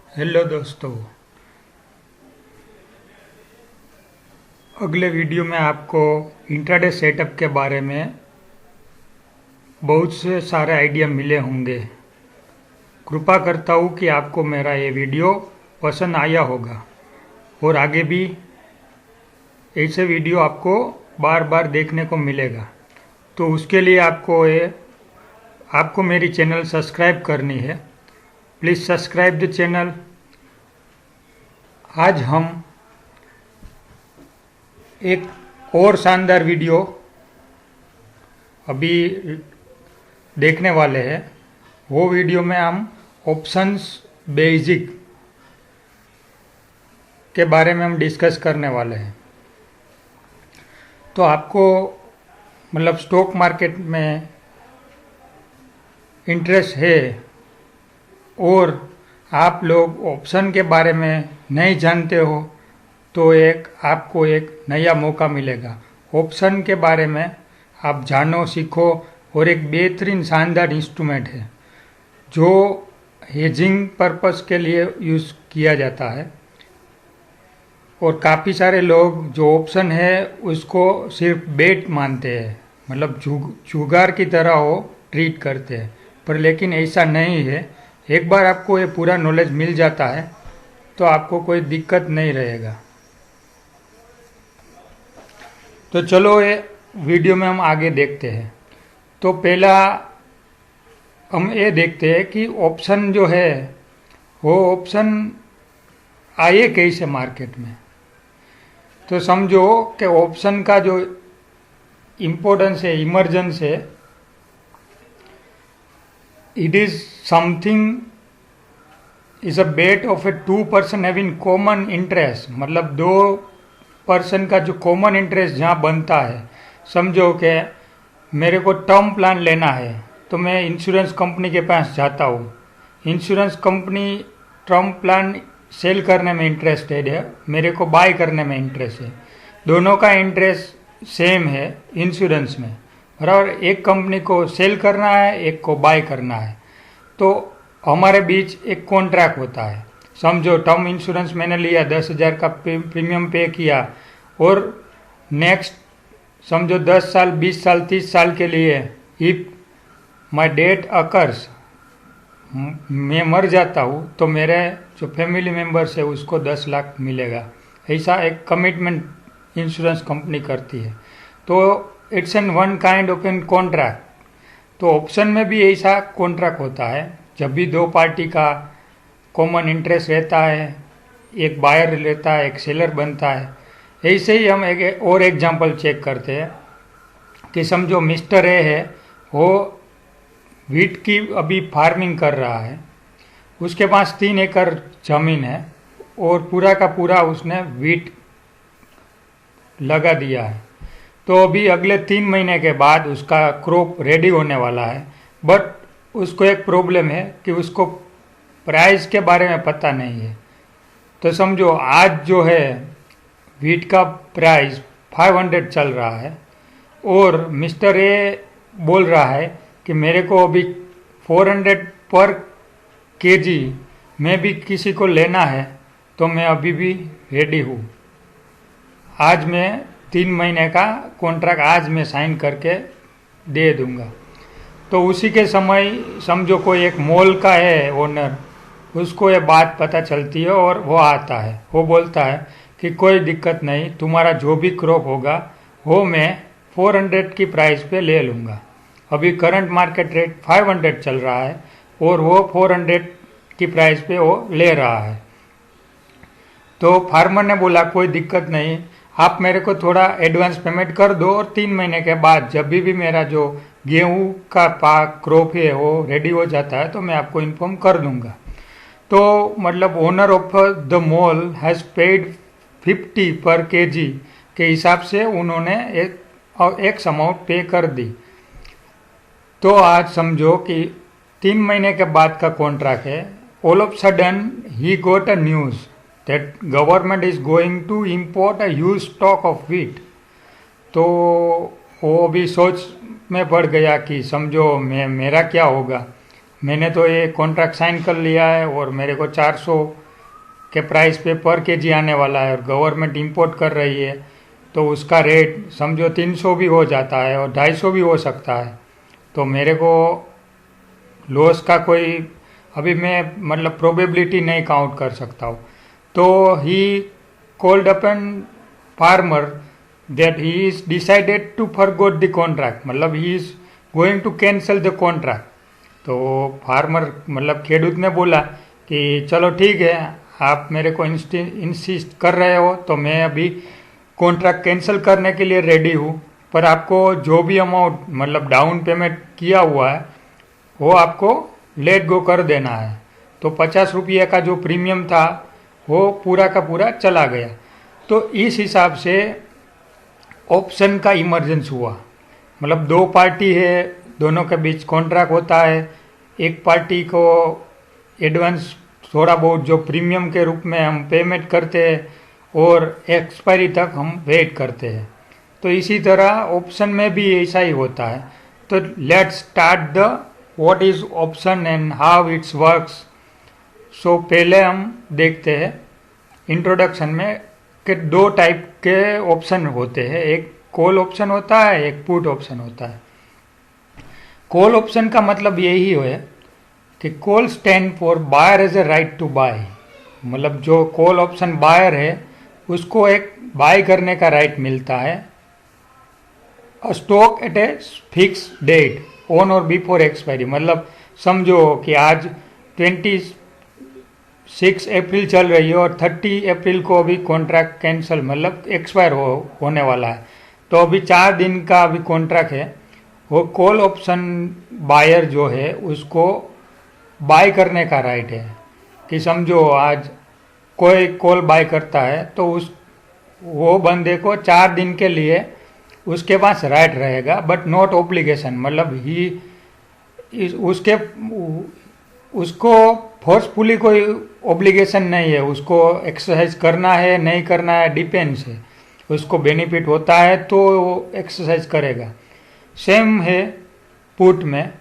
Hello दोस्तों। अगले video में आपको इंट्राडे सेटअप के बारे में बहुत से सारे आइडिया मिले होंगे। कृपा करता हूँ कि आपको मेरा ये वीडियो पसंद आया होगा और आगे भी ऐसे वीडियो आपको बार बार देखने को मिलेगा। तो उसके लिए आपको मेरी चैनल सब्सक्राइब करनी है। Please subscribe the channel. आज हम एक और शानदार वीडियो अभी देखने वाले हैं। वो वीडियो में हम ऑप्शंस बेसिक के बारे में हम डिस्कस करने वाले हैं। तो आपको मतलब स्टॉक मार्केट में इंटरेस्ट है और आप लोग ऑप्शन के बारे में नहीं जानते हो तो आपको एक नया मौका मिलेगा। ऑप्शन के बारे में आप जानो, सीखो और एक बेहतरीन शानदार इंस्ट्रूमेंट है जो हेजिंग पर्पस के लिए यूज़ किया जाता है। और काफ़ी सारे लोग जो ऑप्शन है उसको सिर्फ बेट मानते हैं, मतलब जुगार की तरह वो ट्रीट करते हैं, पर लेकिन ऐसा नहीं है। एक बार आपको ये पूरा नॉलेज मिल जाता है तो आपको कोई दिक्कत नहीं रहेगा। तो चलो ये वीडियो में हम आगे देखते हैं। तो पहला हम ये देखते हैं कि ऑप्शन जो है वो ऑप्शन आए कैसे मार्केट में। तो समझो कि ऑप्शन का जो इम्पोर्टेंस है, इमर्जेंस है, it is something is a bet of a two person having common interest. मतलब दो पर्सन का जो कॉमन इंटरेस्ट जहाँ बनता है। समझो कि मेरे को टर्म प्लान लेना है तो मैं इंश्योरेंस कंपनी के पास जाता हूँ। Insurance company term plan sale करने में इंटरेस्टेड है, मेरे को बाय करने में इंटरेस्ट है। दोनों का इंटरेस्ट सेम है इंश्योरेंस में, बराबर। एक कंपनी को सेल करना है, एक को बाय करना है, तो हमारे बीच एक कॉन्ट्रैक्ट होता है। समझो टर्म इंश्योरेंस मैंने लिया, 10,000 का प्रीमियम पे किया और नेक्स्ट समझो 10 साल, 20 साल, 30 साल के लिए इफ माई डेट अकर्स, मैं मर जाता हूँ तो मेरे जो फैमिली मेम्बर्स है उसको 10 लाख मिलेगा। ऐसा एक कमिटमेंट इंश्योरेंस कंपनी करती है। तो it's an one kind of an contract. तो ऑप्शन में भी ऐसा कॉन्ट्रैक्ट होता है। जब भी दो पार्टी का कॉमन इंटरेस्ट रहता है, एक बायर रहता है, एक सेलर बनता है। ऐसे ही हम एक और एग्जांपल चेक करते हैं कि समझो मिस्टर ए है, वो व्हीट की अभी फार्मिंग कर रहा है। उसके पास 3 एकड़ जमीन है और पूरा का पूरा उसने व्हीट लगा दिया है। तो अभी अगले 3 महीने के बाद उसका क्रॉप रेडी होने वाला है। बट उसको एक प्रॉब्लम है कि उसको प्राइस के बारे में पता नहीं है। तो समझो आज जो है व्हीट का प्राइस 500 चल रहा है और मिस्टर ए बोल रहा है कि मेरे को अभी 400 पर केजी में भी किसी को लेना है तो मैं अभी भी रेडी हूँ। आज मैं 3 महीने का कॉन्ट्रैक्ट आज मैं साइन करके दे दूँगा। तो उसी के समय समझो कोई एक मॉल का है ओनर, उसको ये बात पता चलती है और वो आता है। वो बोलता है कि कोई दिक्कत नहीं, तुम्हारा जो भी क्रॉप होगा वो मैं 400 की प्राइस पे ले लूँगा। अभी करंट मार्केट रेट 500 चल रहा है और वो 400 की प्राइस पे वो ले रहा है। तो फार्मर ने बोला कोई दिक्कत नहीं, आप मेरे को थोड़ा एडवांस पेमेंट कर दो और 3 महीने के बाद जब भी मेरा जो गेहूं का पाक क्रॉप है वो रेडी हो जाता है तो मैं आपको इन्फॉर्म कर दूंगा। तो मतलब owner of the mall has paid 50 पर केजी के हिसाब से उन्होंने एक अमाउंट पे कर दी। तो आज समझो कि 3 महीने के बाद का कॉन्ट्रैक्ट है। All of sudden he got a news that government is going to import a huge stock of wheat. तो वो भी सोच में पड़ गया कि समझो मेरा क्या होगा। मैंने तो ये कॉन्ट्रैक्ट साइन कर लिया है और मेरे को 400 के प्राइस पे पर केजी आने वाला है और गवर्नमेंट इंपोर्ट कर रही है, तो उसका रेट समझो 300 भी हो जाता है और 250 भी हो सकता है। तो मेरे को लॉस का कोई अभी मैं मतलब प्रोबेबिलिटी नहीं काउंट कर सकता हूँ। तो he called upon farmer that he is decided to forgot the contract, मतलब he is going to cancel the contract. तो फार्मर मतलब खेडूत ने बोला कि चलो ठीक है, आप मेरे को इंसिस्ट कर रहे हो तो मैं अभी कॉन्ट्रैक्ट कैंसिल करने के लिए रेडी हूँ, पर आपको जो भी अमाउंट मतलब डाउन पेमेंट किया हुआ है वो आपको लेट गो कर देना है। तो 50 रुपये का जो प्रीमियम था वो पूरा का पूरा चला गया। तो इस हिसाब से ऑप्शन का इमरजेंस हुआ, मतलब दो पार्टी है, दोनों के बीच कॉन्ट्रैक्ट होता है, एक पार्टी को एडवांस थोड़ा बहुत जो प्रीमियम के रूप में हम पेमेंट करते हैं और एक्सपायरी तक हम वेट करते हैं। तो इसी तरह ऑप्शन में भी ऐसा ही होता है। तो let's start the what is option and how it's works. So पहले हम देखते हैं इंट्रोडक्शन में कि दो टाइप के ऑप्शन होते हैं, एक कॉल ऑप्शन होता है, एक पुट ऑप्शन होता है। कॉल ऑप्शन का मतलब यही है कि call stand for buyer as a right to buy, मतलब जो कॉल ऑप्शन बायर है उसको एक बाय करने का राइट मिलता है stock at a fix date on और बिफोर एक्सपायरी। मतलब समझो कि आज 26 अप्रैल चल रही है और 30 अप्रैल को अभी कॉन्ट्रैक्ट कैंसिल मतलब एक्सपायर होने वाला है, तो अभी 4 दिन का अभी कॉन्ट्रैक्ट है। वो कॉल ऑप्शन बायर जो है उसको बाय करने का राइट है कि समझो आज कोई कॉल बाय करता है तो उस वो बंदे को 4 दिन के लिए उसके पास राइट रहेगा, बट नॉट ऑब्लिगेशन, मतलब ही उसके उसको फोर्सफुली कोई ऑब्लिगेशन नहीं है, उसको एक्सरसाइज करना है नहीं करना है डिपेंड्स है, उसको बेनिफिट होता है तो वो एक्सरसाइज करेगा। सेम है पुट में,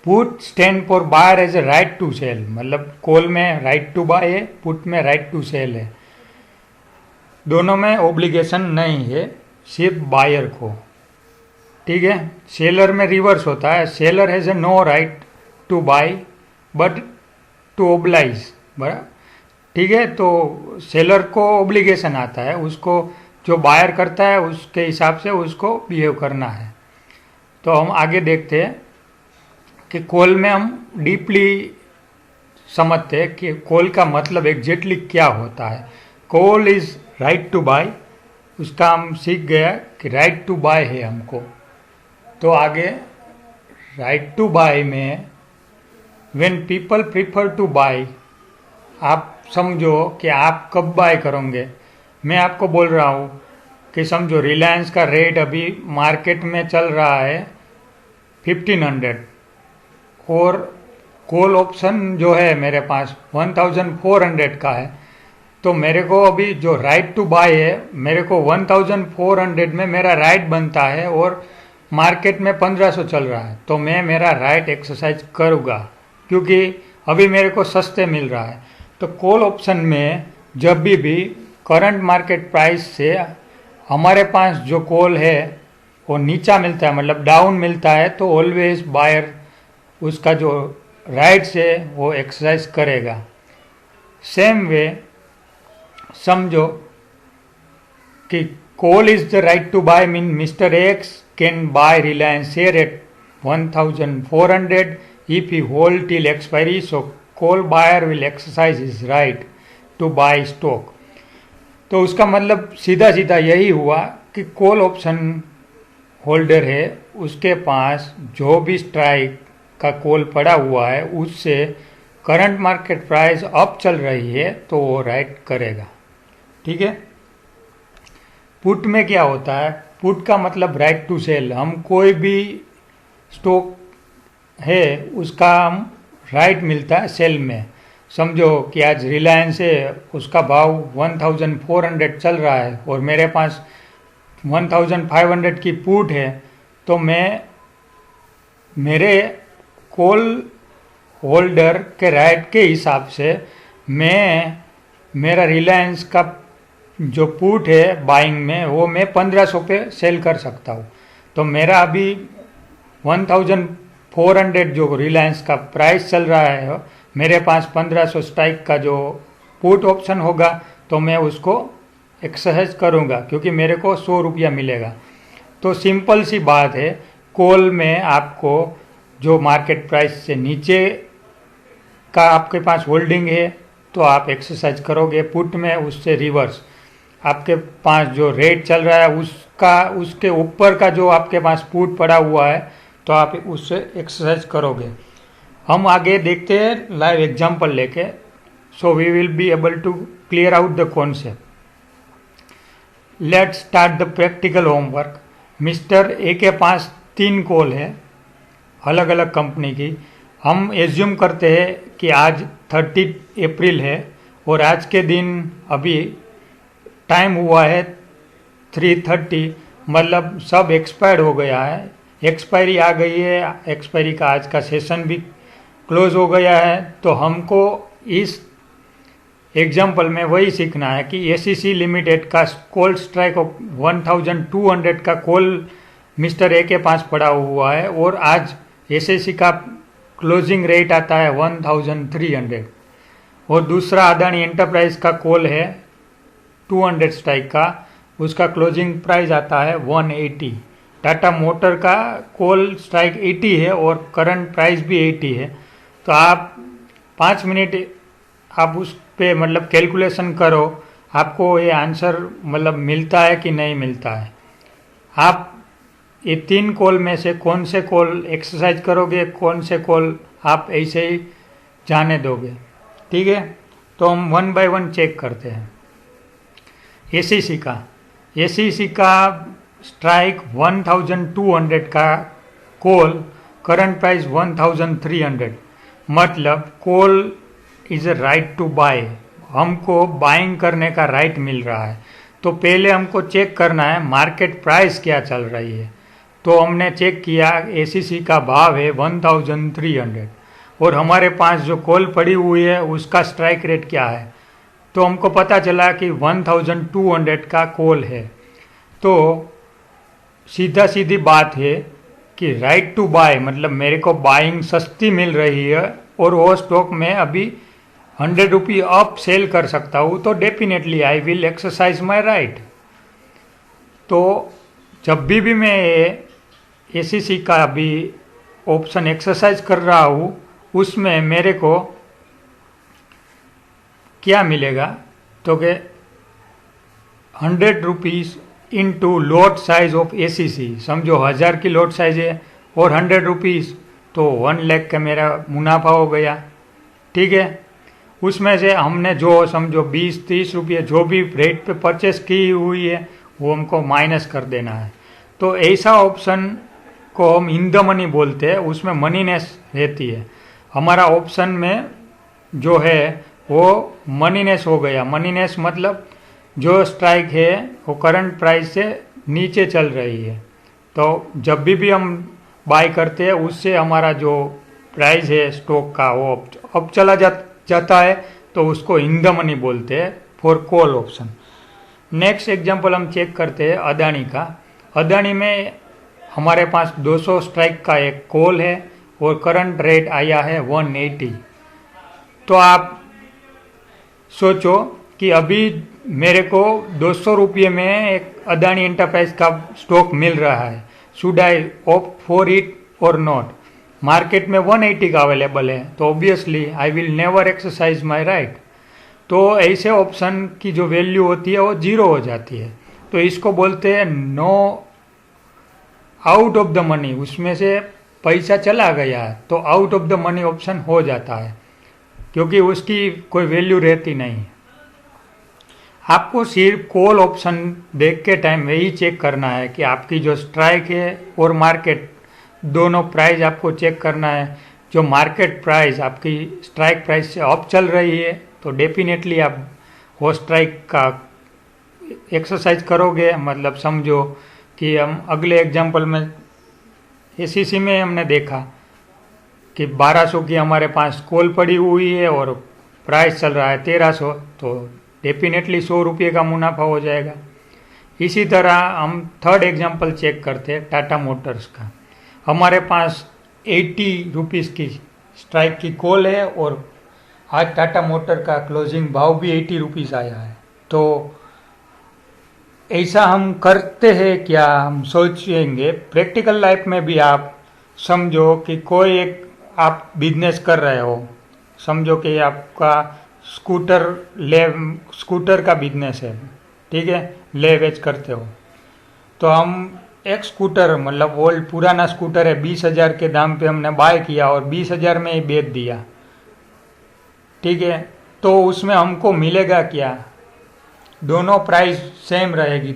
put stand for buyer as a right to sell, मतलब कॉल में राइट टू बाय है, पुट में राइट टू सेल है। दोनों में ऑब्लिगेशन नहीं है, सिर्फ बायर को, ठीक है। सेलर में रिवर्स होता है, seller has a no right to buy but to oblige, बराबर, ठीक है। तो सेलर को ऑब्लिगेशन आता है, उसको जो बायर करता है उसके हिसाब से उसको बिहेव करना है। तो हम आगे देखते हैं कि कॉल में हम डीपली समझते हैं कि कॉल का मतलब एग्जैक्टली क्या होता है। Call is right to buy, उसका हम सीख गया कि राइट टू बाय है हमको। तो आगे राइट टू बाय में when people prefer to buy, आप समझो कि आप कब बाय करोगे। मैं आपको बोल रहा हूँ कि समझो रिलायंस का रेट अभी मार्केट में चल रहा है 1500 और कॉल ऑप्शन जो है मेरे पास 1400 का है, तो मेरे को अभी जो राइट टू बाय है मेरे को 1400 में मेरा राइट बनता है और मार्केट में 1500 चल रहा है, तो मैं मेरा राइट एक्सरसाइज करूँगा क्योंकि अभी मेरे को सस्ते मिल रहा है। तो कॉल ऑप्शन में जब भी करंट मार्केट प्राइस से हमारे पास जो कॉल है वो नीचा मिलता है, मतलब डाउन मिलता है, तो ऑलवेज बायर उसका जो राइट्स है वो एक्सरसाइज करेगा। सेम वे समझो कि call is the right to buy mean mister X can buy Reliance share at 1400 if he hold till expiry, so call buyer will exercise his right to buy stock। तो उसका मतलब सीधा सीधा यही हुआ कि कॉल ऑप्शन होल्डर है उसके पास जो भी स्ट्राइक का कॉल पड़ा हुआ है उससे करंट मार्केट प्राइस अप चल रही है तो वो राइट करेगा, ठीक है। पुट में क्या होता है, पुट का मतलब राइट टू सेल, हम कोई भी स्टॉक है उसका हम राइट मिलता है सेल में। समझो कि आज रिलायंस है, उसका भाव 1400 चल रहा है और मेरे पास 1500 की पुट है, तो मैं मेरे कॉल होल्डर के राइट के हिसाब से मैं मेरा रिलायंस का जो पुट है बाइंग में वो मैं 1500 पे सेल कर सकता हूँ। तो मेरा अभी 1400 जो रिलायंस का प्राइस चल रहा है, मेरे पास 1500 स्ट्राइक का जो पुट ऑप्शन होगा तो मैं उसको एक्सरसाइज करूँगा क्योंकि मेरे को 100 रुपया मिलेगा। तो सिंपल सी बात है, कॉल में आपको जो मार्केट प्राइस से नीचे का आपके पास होल्डिंग है तो आप एक्सरसाइज करोगे, पुट में उससे रिवर्स आपके पास जो रेट चल रहा है उसके ऊपर का जो आपके पास पुट पड़ा हुआ है तो आप उससे एक्सरसाइज करोगे। हम आगे देखते हैं लाइव एग्जांपल लेके, so we will be able to clear out the concept. Let's start the practical homework. Mister A के पास 3 कॉल है अलग अलग कंपनी की। हम एज्यूम करते हैं कि आज 30 अप्रैल है और आज के दिन अभी टाइम हुआ है 3:30, मतलब सब एक्सपायर्ड हो गया है, एक्सपायरी आ गई है, एक्सपायरी का आज का सेशन भी क्लोज हो गया है। तो हमको इस एग्जाम्पल में वही सीखना है कि एसीसी लिमिटेड का कॉल स्ट्राइक ऑफ 1200 का कॉल मिस्टर ए के पास पड़ा हुआ है और आज एसीसी का क्लोजिंग रेट आता है 1300 और दूसरा अदानी एंटरप्राइज का कॉल है 200 स्ट्राइक का, उसका क्लोजिंग प्राइस आता है 180। टाटा मोटर का कॉल स्ट्राइक 80 है और करंट प्राइस भी 80 है। तो आप 5 मिनट आप उस पे मतलब कैलकुलेशन करो, आपको ये आंसर मतलब मिलता है कि नहीं मिलता है। आप ये 3 कॉल में से कौन से कॉल एक्सरसाइज करोगे, कौन से कॉल आप ऐसे ही जाने दोगे, ठीक है। तो हम 1 बाय 1 चेक करते हैं। एसीसी का स्ट्राइक 1200 का कॉल, करंट प्राइस 1300, मतलब call is a right to buy, हमको बाइंग करने का राइट मिल रहा है। तो पहले हमको चेक करना है मार्केट प्राइस क्या चल रही है। तो हमने चेक किया एसीसी का भाव है 1300 और हमारे पास जो कॉल पड़ी हुई है उसका स्ट्राइक रेट क्या है। तो हमको पता चला कि 1200 का कॉल है। तो सीधी बात है कि राइट टू बाय मतलब मेरे को बाइंग सस्ती मिल रही है और वो स्टॉक में अभी 100 रुपी अप सेल कर सकता हूँ, तो definitely I will exercise my right. तो जब भी मैं एसीसी का भी ऑप्शन एक्सरसाइज कर रहा हूँ उसमें मेरे को क्या मिलेगा, तो कि 100 rupees into lot size of ACC, समझो 1000 की लॉट साइज है और 100 रुपीज़ तो 1 लाख का मेरा मुनाफा हो गया, ठीक है। उसमें से हमने जो समझो 20-30 रुपये जो भी रेट पे परचेस की हुई है वो हमको माइनस कर देना है। तो ऐसा ऑप्शन को हम इन द मनी बोलते हैं, उसमें मनीनेस रहती है। हमारा ऑप्शन में जो है वो मनीनेस हो गया। मनीनेस मतलब जो स्ट्राइक है वो करंट प्राइस से नीचे चल रही है। तो जब भी हम बाय करते हैं उससे हमारा जो प्राइस है स्टॉक का वो अब चला जाता है, तो उसको इन द मनी बोलते हैं for call option. Next example हम चेक करते हैं अदानी का। अदानी में हमारे पास 200 स्ट्राइक का एक कॉल है और करंट रेट आया है 180। तो आप सोचो कि अभी मेरे को 200 रुपये में एक अदानी एंटरप्राइज का स्टॉक मिल रहा है, should I opt for it और नॉट। मार्केट में 180 का अवेलेबल है, तो obviously I will never exercise my right. तो ऐसे ऑप्शन की जो वैल्यू होती है वो 0 हो जाती है। तो इसको बोलते हैं no out of the money, उसमें से पैसा चला गया है तो out of the money option हो जाता है क्योंकि उसकी कोई वैल्यू रहती नहीं। आपको सिर्फ कॉल ऑप्शन देख के टाइम में ही चेक करना है कि आपकी जो स्ट्राइक है और मार्केट दोनों प्राइस आपको चेक करना है। जो मार्केट प्राइस आपकी स्ट्राइक प्राइस से अप चल रही है तो डेफिनेटली आप वो स्ट्राइक का एक्सरसाइज करोगे। मतलब समझो कि हम अगले एग्जांपल में एसीसी में हमने देखा कि 1200 की हमारे पास कॉल पड़ी हुई है और प्राइस चल रहा है 1300, तो डेफिनेटली 100 रुपये का मुनाफा हो जाएगा। इसी तरह हम थर्ड एग्जांपल चेक करते हैं टाटा मोटर्स का। हमारे पास 80 रुपीज़ की स्ट्राइक की कॉल है और आज टाटा मोटर का क्लोजिंग भाव भी 80 रुपीज़ आया है। तो ऐसा हम करते हैं क्या, हम सोचेंगे प्रैक्टिकल लाइफ में भी आप समझो कि कोई एक आप बिजनेस कर रहे हो, समझो कि आपका स्कूटर का बिजनेस है, ठीक है, ले वेच करते हो। तो हम एक स्कूटर मतलब ओल्ड पुराना स्कूटर है 20,000 के दाम पे हमने बाय किया और 20,000 में ही बेच दिया, ठीक है। तो उसमें हमको मिलेगा क्या, दोनों प्राइस सेम रहेगी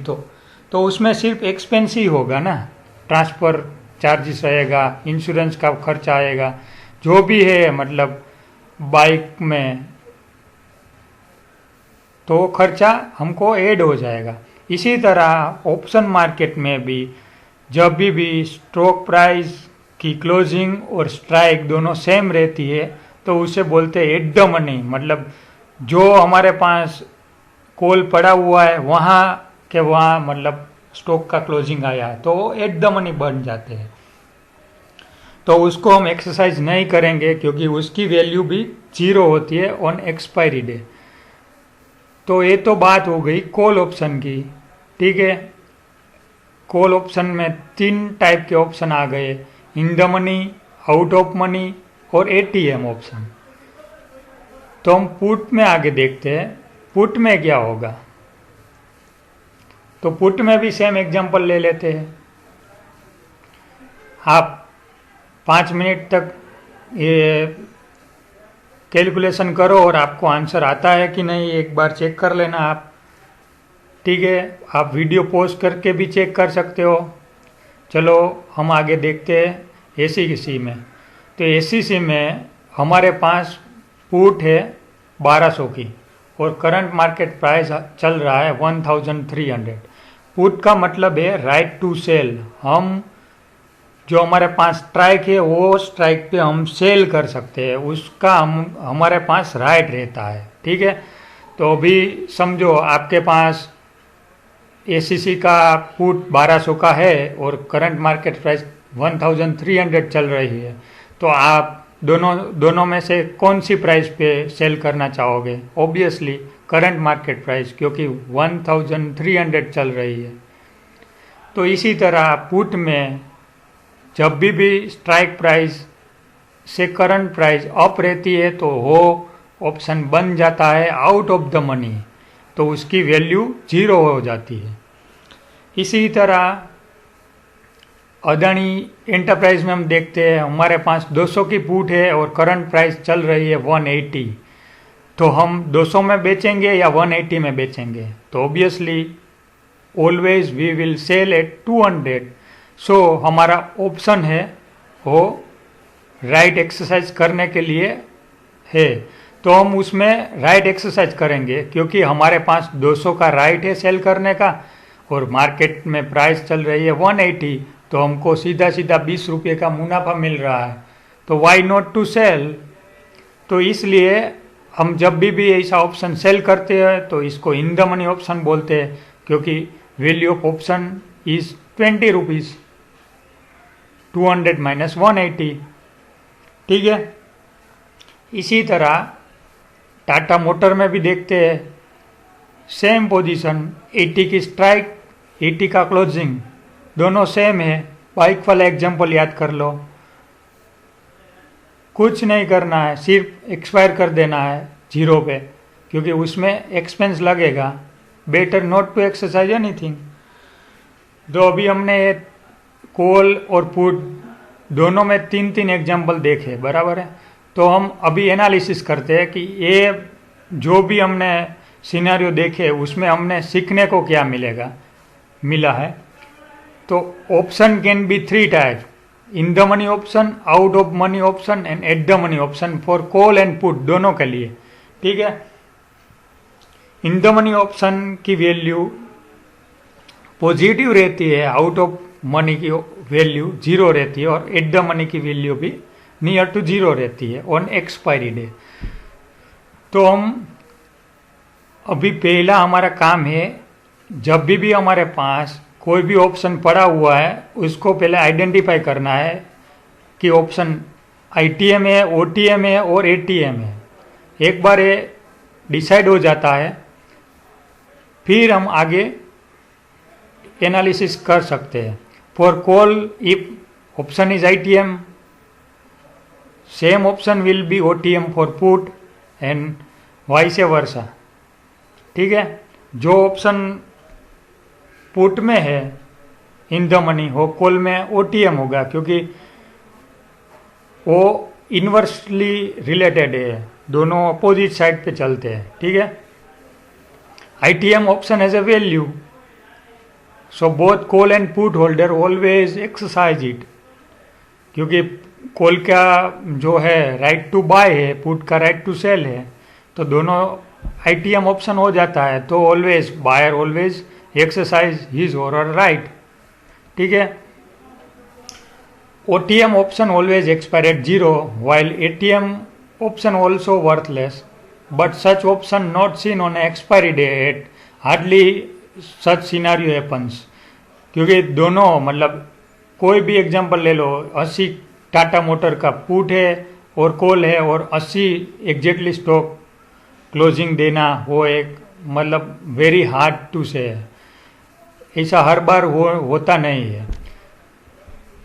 तो उसमें सिर्फ एक्सपेंस ही होगा ना, ट्रांसफ़र चार्जेस रहेगा, इंश्योरेंस का खर्चा आएगा, जो भी है मतलब बाइक में, तो खर्चा हमको ऐड हो जाएगा। इसी तरह ऑप्शन मार्केट में भी जब भी स्ट्रोक प्राइस की क्लोजिंग और स्ट्राइक दोनों सेम रहती है तो उसे बोलते हैं एट द मनी, मतलब जो हमारे पास कॉल पड़ा हुआ है वहाँ के वहाँ मतलब स्टॉक का क्लोजिंग आया है तो एट द मनी बन जाते हैं। तो उसको हम एक्सरसाइज नहीं करेंगे क्योंकि उसकी वैल्यू भी 0 होती है ऑन एक्सपायरी डे। तो ये तो बात हो गई कॉल ऑप्शन की, ठीक है। कॉल ऑप्शन में 3 टाइप के ऑप्शन आ गए, इन the money, out of money और एटीएम ऑप्शन। तो हम पुट में आगे देखते हैं, पुट में क्या होगा। तो पुट में भी सेम एग्जांपल ले लेते हैं। आप 5 मिनट तक ये कैलकुलेशन करो और आपको आंसर आता है कि नहीं एक बार चेक कर लेना आप, ठीक है। आप वीडियो पॉज करके भी चेक कर सकते हो। चलो हम आगे देखते हैं एसीसी में। तो एसीसी में हमारे पास पुट है 1200 की और करंट मार्केट प्राइस चल रहा है 1300। पुट का मतलब है राइट टू सेल। हम जो हमारे पास स्ट्राइक है वो स्ट्राइक पे हम सेल कर सकते हैं, उसका हमारे पास राइट रहता है, ठीक है। तो अभी समझो आपके पास एसीसी का पुट 1200 का है और करंट मार्केट प्राइस 1300 चल रही है, तो आप दोनों में से कौन सी प्राइस पे सेल करना चाहोगे? ऑब्वियसली करंट मार्केट प्राइस, क्योंकि 1300 चल रही है। तो इसी तरह पुट में जब भी स्ट्राइक प्राइस से करंट प्राइस अप रहती है तो वो ऑप्शन बन जाता है आउट ऑफ द मनी, तो उसकी वैल्यू 0 हो जाती है। इसी तरह अदानी एंटरप्राइज में हम देखते हैं हमारे पास 200 की पुट है और करंट प्राइस चल रही है 180, तो हम 200 में बेचेंगे या 180 में बेचेंगे? तो obviously always we will sell at 200। So हमारा ऑप्शन है वो राइट एक्सरसाइज करने के लिए है, तो हम उसमें राइट एक्सरसाइज करेंगे क्योंकि हमारे पास 200 का राइट है सेल करने का और मार्केट में प्राइस चल रही है 180, तो हमको सीधा सीधा 20 रुपये का मुनाफा मिल रहा है, तो वाई नॉट टू सेल। तो इसलिए हम जब भी ऐसा ऑप्शन सेल करते हैं तो इसको इन द मनी ऑप्शन बोलते हैं, क्योंकि value of option is 20 rupees, 200 minus 180, ठीक है। इसी तरह टाटा मोटर में भी देखते हैं सेम पोजीशन, 80 की स्ट्राइक 80 का क्लोजिंग दोनों सेम है। बाइक वाला एग्जांपल याद कर लो, कुछ नहीं करना है, सिर्फ एक्सपायर कर देना है 0 पे, क्योंकि उसमें एक्सपेंस लगेगा। Better not to exercise anything. तो अभी हमने कॉल और पुट दोनों में 3 एग्जांपल देखे, बराबर है। तो हम अभी एनालिसिस करते हैं कि ये जो भी हमने सिनेरियो देखे उसमें हमने सीखने को क्या मिला है। तो option can be 3 type, in the money option, out of money option and at the money option for call and put दोनों के लिए, ठीक है। इन द मनी ऑप्शन की वैल्यू पॉजिटिव रहती है, आउट ऑफ मनी की वैल्यू 0 रहती है और एट द मनी की वैल्यू भी नियर टू जीरो रहती है ऑन एक्सपायरी डे। तो हम अभी पहला हमारा काम है, जब भी हमारे पास कोई भी ऑप्शन पड़ा हुआ है उसको पहले आइडेंटिफाई करना है कि ऑप्शन आईटीएम है, ओटीएम है और एटीएम है। एक बार ये डिसाइड हो जाता है फिर हम आगे एनालिसिस कर सकते हैं। For call if option is ITM, same option will be OTM for put and vice versa. ठीक है, जो ऑप्शन पुट में है इन द मनी वो कॉल में ओटीएम होगा, क्योंकि वो इन्वर्सली रिलेटेड है, दोनों अपोजिट साइड पे चलते हैं। ठीक है, ITM option has a value, so both call and put holder always exercise it, क्योंकि कॉल का जो है राइट टू बाय है, पुट का राइट टू सेल है, तो दोनों आईटीएम ऑप्शन हो जाता है, तो always buyer always exercise his और हर राइट। ठीक है, OTM option always expire at zero while ATM option also worthless, but such option not seen on expiry date, hardly such scenario happens। क्योंकि दोनों मतलब कोई भी एग्जांपल ले लो, 80 Tata motor का पुट है और कॉल है और 80 एग्जैक्टली स्टॉक क्लोजिंग देना, वो एक मतलब वेरी हार्ड टू से है, ऐसा हर बार होता नहीं है।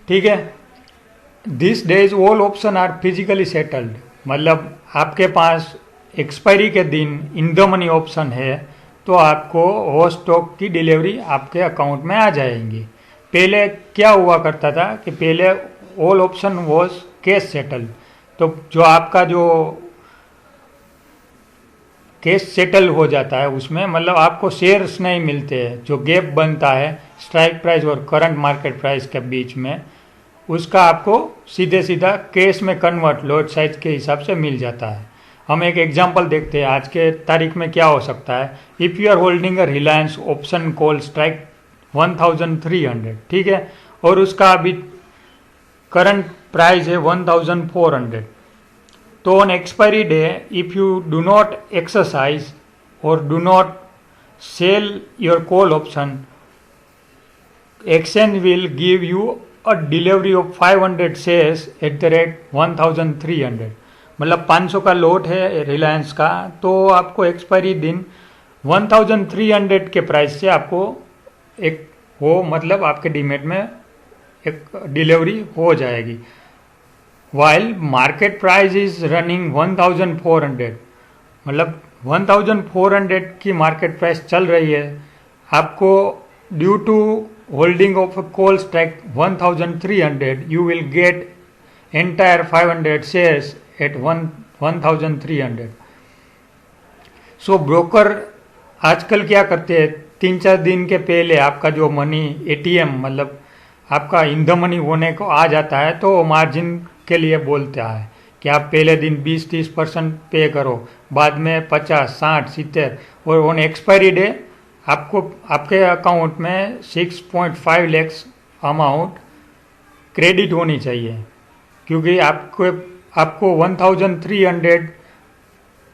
ठीक है, this days all option are physically settled, मतलब आपके पास एक्सपायरी के दिन इन द मनी ऑप्शन है तो आपको वो स्टॉक की डिलीवरी आपके अकाउंट में आ जाएंगी। पहले क्या हुआ करता था कि पहले all option was cash settled, तो जो आपका जो केस सेटल हो जाता है उसमें मतलब आपको शेयर्स नहीं मिलते हैं, जो गैप बनता है स्ट्राइक प्राइस और करंट मार्केट प्राइस के बीच में, उसका आपको सीधे सीधा कैश में कन्वर्ट लॉट साइज के हिसाब से मिल जाता है। हम एक एग्जांपल देखते हैं आज के तारीख में क्या हो सकता है। If you are holding a Reliance option call strike 1300, ठीक है, और उसका अभी करंट प्राइस है 1400, तो on expiry day if you do not exercise और do not sell your call option, exchange will give you a delivery of 500 shares at the rate 1300। मतलब 500 का लोट है रिलायंस का, तो आपको एक्सपायरी दिन 1300 के प्राइस से आपको एक वो मतलब आपके डीमेट में एक डिलीवरी हो जाएगी। While market price is running 1400, मतलब 1400 की मार्केट प्राइस चल रही है, आपको due to holding of a call strike 1300 you will get entire 500 shares at 1300। So broker आजकल क्या करते हैं, 3-4 दिन के पहले आपका जो मनी एटीएम मतलब आपका इन द मनी होने को आ जाता है, तो मार्जिन के लिए बोलता है कि आप पहले दिन 20-30% पे करो, बाद में 50, 60, 70, और ऑन एक्सपायरी डे आपको आपके अकाउंट में 6.5 लाख अमाउंट क्रेडिट होनी चाहिए, क्योंकि आपको 1300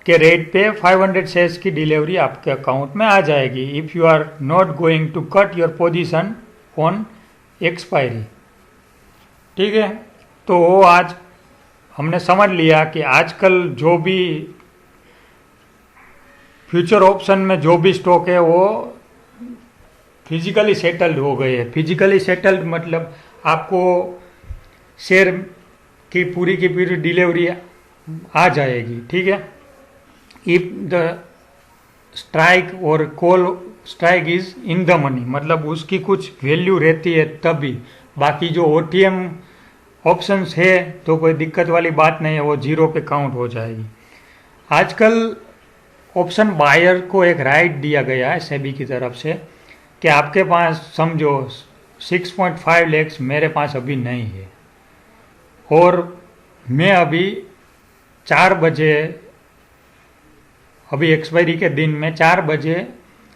के रेट पे 500 शेयर्स की डिलीवरी आपके अकाउंट में आ जाएगी if you are not going to cut your position on expiry. ठीक है, तो आज हमने समझ लिया कि आजकल जो भी फ्यूचर ऑप्शन में जो भी स्टॉक है वो फिजिकली सेटल्ड हो गए हैं। फिजिकली सेटल्ड मतलब आपको शेयर की पूरी डिलीवरी आ जाएगी। ठीक है, इफ द स्ट्राइक और call strike is in the money, मतलब उसकी कुछ वैल्यू रहती है तभी, बाकी जो ओटीएम ऑप्शंस है तो कोई दिक्कत वाली बात नहीं है, वो जीरो पे काउंट हो जाएगी। आजकल ऑप्शन बायर को एक राइट दिया गया है सेबी की तरफ से कि आपके पास समझो 6.5 लाख मेरे पास अभी नहीं है, और मैं अभी 4 बजे अभी एक्सपायरी के दिन में 4 बजे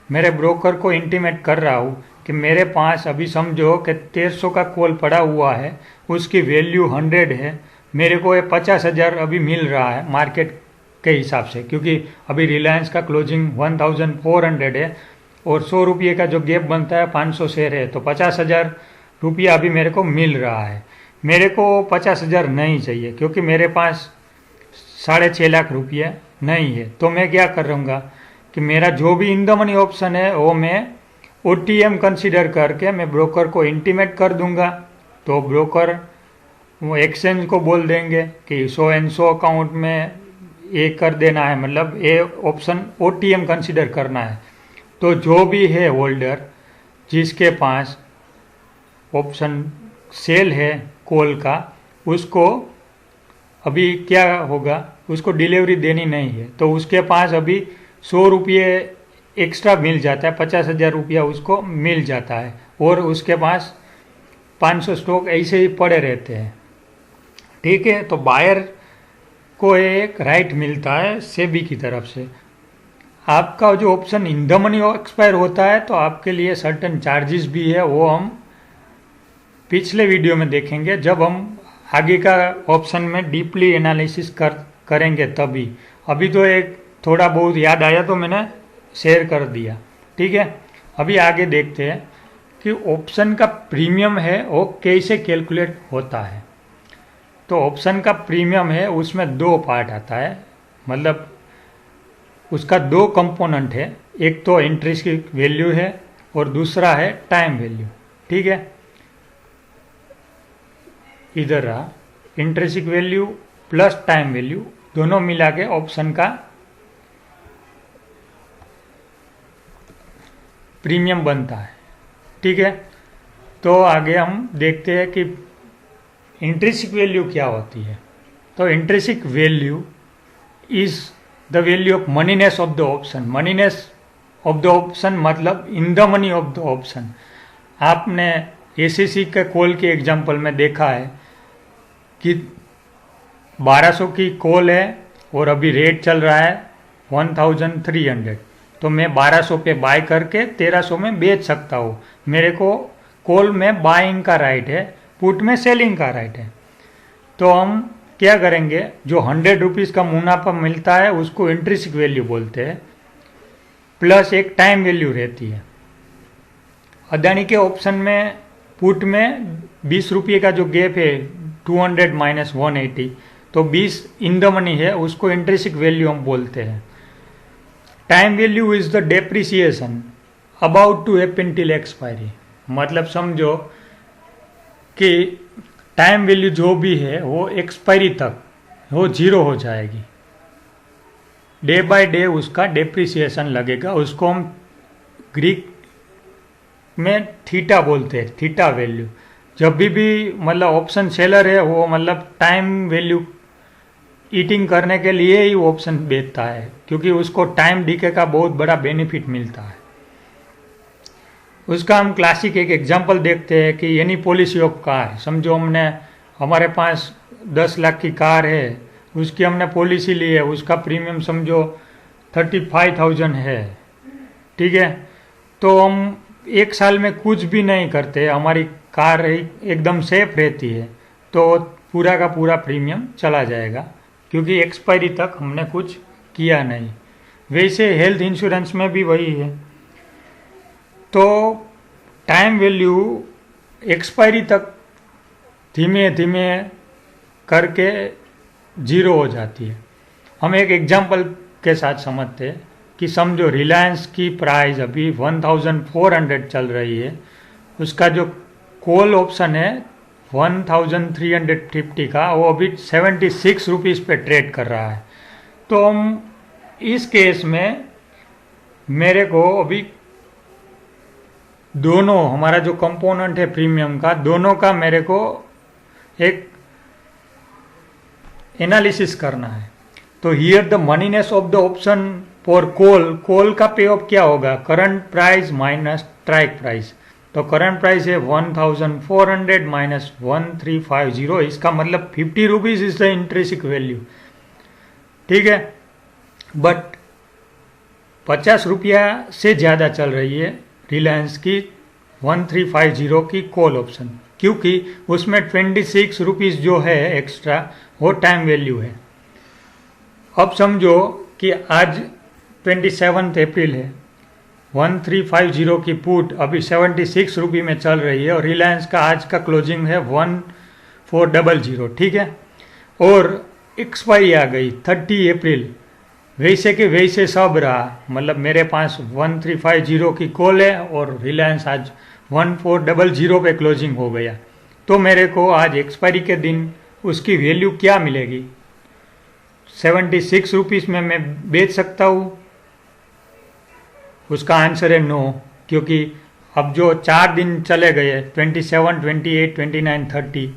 मेरे ब्रोकर को इंटीमेट कर रहा हूँ कि मेरे पास अभी समझो कि 1300 का कॉल पड़ा हुआ है, उसकी वैल्यू 100 है, मेरे को ये 50,000 अभी मिल रहा है मार्केट के हिसाब से, क्योंकि अभी रिलायंस का क्लोजिंग 1400 है और 100 रुपये का जो गैप बनता है 500 शेयर है, तो 50,000 रुपया अभी मेरे को मिल रहा है। मेरे को 50,000 नहीं चाहिए, क्योंकि मेरे पास 6.5 लाख रुपये नहीं है। तो मैं क्या करूँगा कि मेरा जो भी इन द मनी ऑप्शन है वो मैं OTM कंसीडर करके मैं ब्रोकर को इंटीमेट कर दूंगा। तो ब्रोकर वो एक्सचेंज को बोल देंगे कि 100 एंड 100 अकाउंट में ये कर देना है, मतलब ये ऑप्शन OTM कंसीडर करना है। तो जो भी है होल्डर जिसके पास ऑप्शन सेल है कॉल का, उसको अभी क्या होगा, उसको डिलीवरी देनी नहीं है, तो उसके पास अभी 100 रुपये एक्स्ट्रा मिल जाता है, 50,000 रुपया उसको मिल जाता है, और उसके पास 500 स्टॉक ऐसे ही पड़े रहते हैं। ठीक है, तो बायर को एक राइट मिलता है सेबी की तरफ से। आपका जो option in the money expire होता है तो आपके लिए सर्टेन चार्जेस भी है, वो हम पिछले वीडियो में देखेंगे जब हम आगे का ऑप्शन में डीपली एनालिसिस करेंगे तभी। अभी तो एक थोड़ा बहुत याद आया तो मैंने शेयर कर दिया। ठीक है, अभी आगे देखते हैं कि ऑप्शन का प्रीमियम है वो कैसे कैलकुलेट होता है। तो ऑप्शन का प्रीमियम है उसमें 2 पार्ट आता है, मतलब उसका 2 कंपोनेंट है, एक तो इंट्रिंसिक वैल्यू है और दूसरा है टाइम वैल्यू। ठीक है, इधर रहा intrinsic value plus time value, दोनों मिला के ऑप्शन का प्रीमियम बनता है। ठीक है, तो आगे हम देखते हैं कि इंट्रिंसिक वैल्यू क्या होती है। तो intrinsic value is the value of moneyness of the option. Moneyness of the option मतलब in the money of the option. आपने ACC के कॉल के एग्जांपल में देखा है कि 1200 की कॉल है और अभी रेट चल रहा है 1300, तो मैं 1200 पे बाय करके 1300 में बेच सकता हूँ। मेरे को कॉल में बाइंग का राइट है, पुट में सेलिंग का राइट है। तो हम क्या करेंगे, जो 100 रुपीज़ का मुनाफा मिलता है उसको इंट्रिंसिक वैल्यू बोलते हैं, प्लस एक टाइम वैल्यू रहती है। अदानी के ऑप्शन में पुट में 20 रुपये का जो गैप है 200 माइनस 180, तो 20 इन द मनी है, उसको इंट्रिंसिक वैल्यू हम बोलते हैं। Time value is the depreciation about to happen till expiry. मतलब समझो कि टाइम वैल्यू जो भी है वो एक्सपायरी तक वो 0 हो जाएगी, डे बाय डे उसका डेप्रिसिएशन लगेगा। उसको हम ग्रीक में थीटा बोलते हैं, थीटा वैल्यू। जब भी मतलब ऑप्शन सेलर है वो मतलब टाइम वैल्यू ईटिंग करने के लिए ही ऑप्शन बेचता है, क्योंकि उसको टाइम डीके का बहुत बड़ा बेनिफिट मिलता है। उसका हम क्लासिक एक एग्जांपल देखते हैं कि एनी पॉलिसी ऑफ कार। समझो हमारे पास 10 लाख की कार है, उसकी हमने पॉलिसी ली है, उसका प्रीमियम समझो 35,000 है। ठीक है, तो हम 1 साल में कुछ भी नहीं करते, हमारी कार एकदम सेफ रहती है, तो पूरा का पूरा प्रीमियम चला जाएगा, क्योंकि एक्सपायरी तक हमने कुछ किया नहीं। वैसे हेल्थ इंश्योरेंस में भी वही है। तो टाइम वैल्यू एक्सपायरी तक धीमे धीमे करके 0 हो जाती है। हम एक एग्जांपल के साथ समझते हैं कि समझो रिलायंस की प्राइस अभी 1400 चल रही है, उसका जो कॉल ऑप्शन है 1350 का, वो अभी 76 रुपीज़ पे ट्रेड कर रहा है। तो हम इस केस में मेरे को अभी दोनों हमारा जो कंपोनेंट है प्रीमियम का, दोनों का मेरे को एक एनालिसिस करना है। तो here the moneyness of the option for call का पे ऑफ क्या होगा, current price minus strike price. तो करंट प्राइस है 1400 माइनस 1350, इसका मतलब 50 rupees is the intrinsic value. ठीक है, बट 50 रुपया से ज़्यादा चल रही है रिलायंस की 1350 की कॉल ऑप्शन, क्योंकि उसमें 26 रुपीज़ जो है एक्स्ट्रा वो टाइम वैल्यू है। अब समझो कि आज 27 अप्रैल है, 1350 की पुट अभी 76 रुपये में चल रही है और रिलायंस का आज का क्लोजिंग है 1400, ठीक है। और एक्सपायरी आ गई 30 अप्रैल, वैसे के वैसे सब रहा, मतलब मेरे पास 1350 की कॉल है और रिलायंस आज 1400 पे क्लोजिंग हो गया, तो मेरे को आज एक्सपायरी के दिन उसकी वैल्यू क्या मिलेगी? 76 रुपीज़ में मैं बेच सकता हूँ? उसका आंसर है नो, क्योंकि अब जो 4 दिन चले गए 27, 28, 29, 30,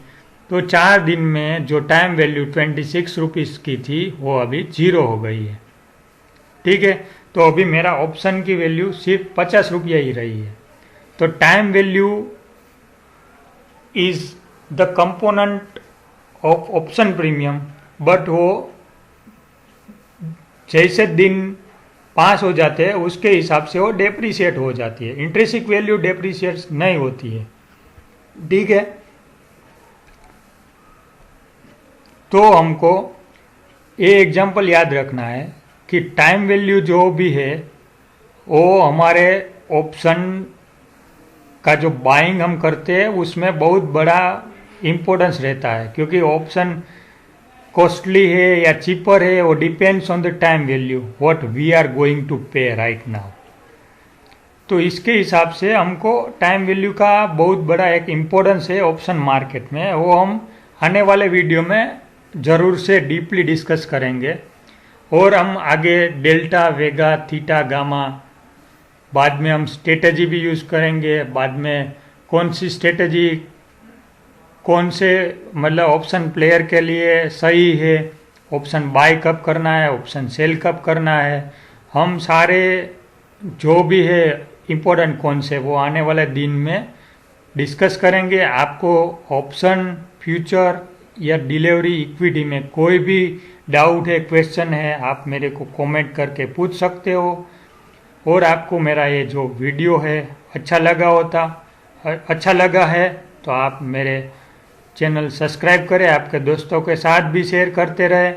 तो 4 दिन में जो टाइम वैल्यू 26 रुपीज़ की थी वो अभी 0 हो गई है, ठीक है। तो अभी मेरा ऑप्शन की वैल्यू सिर्फ 50 रुपया ही रही है। तो time value is the component of option premium, but वो जैसे दिन पास हो जाते हैं उसके हिसाब से वो डेप्रीशिएट हो जाती है, इंट्रिंसिक वैल्यू डेप्रीशिएट नहीं होती है, ठीक है। तो हमको ये एग्जांपल याद रखना है कि टाइम वैल्यू जो भी है वो हमारे ऑप्शन का जो बाइंग हम करते हैं उसमें बहुत बड़ा इम्पोर्टेंस रहता है, क्योंकि ऑप्शन कॉस्टली है या चीपर है वो depends on the time value what we are going to pay right now. तो इसके हिसाब से हमको टाइम वैल्यू का बहुत बड़ा एक इम्पोर्टेंस है ऑप्शन मार्केट में, वो हम आने वाले वीडियो में ज़रूर से डीपली डिस्कस करेंगे। और हम आगे डेल्टा, वेगा, थीटा, गामा, बाद में हम स्ट्रेटजी भी यूज़ करेंगे, बाद में कौन सी स्ट्रेटजी कौन से मतलब ऑप्शन प्लेयर के लिए सही है, ऑप्शन बाय कब करना है, ऑप्शन सेल कब करना है, हम सारे जो भी है इम्पोर्टेंट कौन से वो आने वाले दिन में डिस्कस करेंगे। आपको ऑप्शन, फ्यूचर या डिलीवरी इक्विटी में कोई भी डाउट है, क्वेश्चन है, आप मेरे को कमेंट करके पूछ सकते हो। और आपको मेरा ये जो वीडियो है अच्छा लगा है तो आप मेरे चैनल सब्सक्राइब करें, आपके दोस्तों के साथ भी शेयर करते रहे।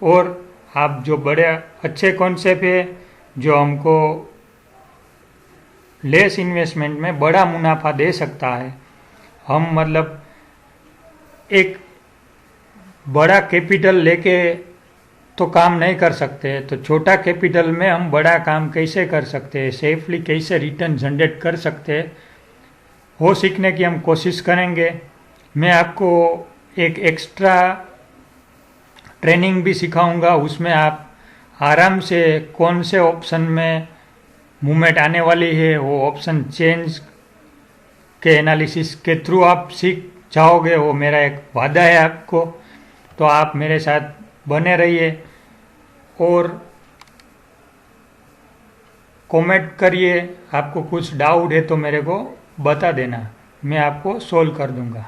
और आप जो बड़े अच्छे कॉन्सेप्ट है जो हमको लेस इन्वेस्टमेंट में बड़ा मुनाफा दे सकता है, हम मतलब एक बड़ा कैपिटल लेके तो काम नहीं कर सकते, तो छोटा कैपिटल में हम बड़ा काम कैसे कर सकते हैं, सेफली कैसे रिटर्न जनरेट कर सकते हैं, वो सीखने की हम कोशिश करेंगे। मैं आपको एक एक्स्ट्रा ट्रेनिंग भी सिखाऊंगा, उसमें आप आराम से कौन से ऑप्शन में मूवमेंट आने वाली है वो ऑप्शन चेंज के एनालिसिस के थ्रू आप सीख जाओगे, वो मेरा एक वादा है आपको। तो आप मेरे साथ बने रहिए और कमेंट करिए, आपको कुछ डाउट है तो मेरे को बता देना, मैं आपको सोल्व कर दूंगा।